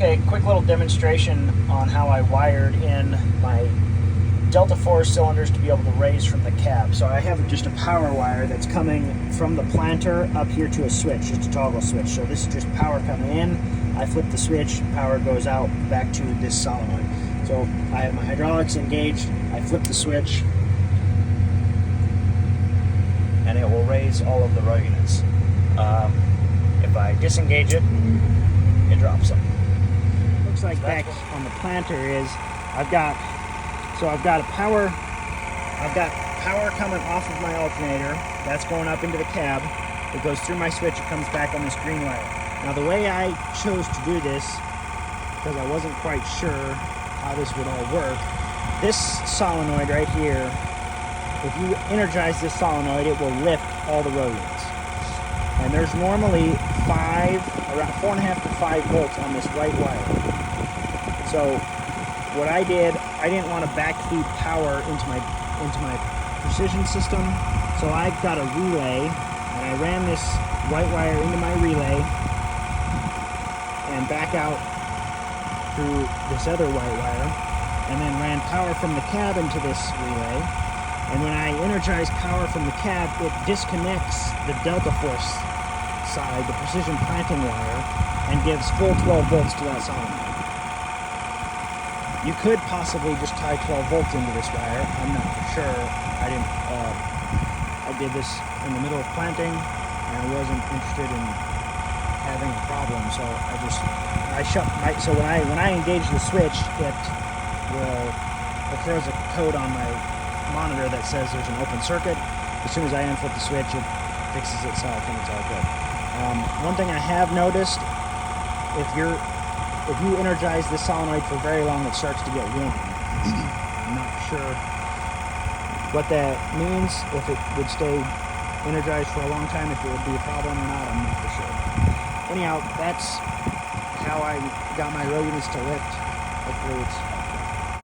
Okay, quick little demonstration on how I wired in my Delta Force cylinders to be able to raise from the cab. So I have just a power wire that's coming from the planter up here to a switch, just a toggle switch. So this is just power coming in. I flip the switch, power goes out back to this solenoid. So I have my hydraulics engaged, I flip the switch, and it will raise all of the row units. If I disengage it, it drops them. Looks like back on the planter is I've got power coming off of my alternator. That's going up into the cab. It goes through my switch, it comes back on this green wire. Now the way I chose to do this, because I wasn't quite sure how this would all work, this solenoid right here, if you energize this solenoid, it will lift all the row units. And there's normally around 4.5 to 5 volts on this white wire. So what I did, I didn't want to backfeed power into my precision system, so I've got a relay, and I ran this white wire into my relay and back out through this other white wire, and then ran power from the cab into this relay. And when I energize power from the cab, it disconnects the Delta Force side, the precision planting wire, and gives full 12 volts to that solenoid. You could possibly just tie 12 volts into this wire. I'm not for sure. I did this in the middle of planting, and I wasn't interested in having a problem, so when I engage the switch, it throws a code on my monitor that says there's an open circuit. As soon as I unflip the switch, it fixes itself and it's all good. One thing I have noticed, if you energize this solenoid for very long, it starts to get warm. I'm not sure what that means, if it would stay energized for a long time, if it would be a problem or not, I'm not for sure. Anyhow, that's how I got my row units to lift. Hopefully it's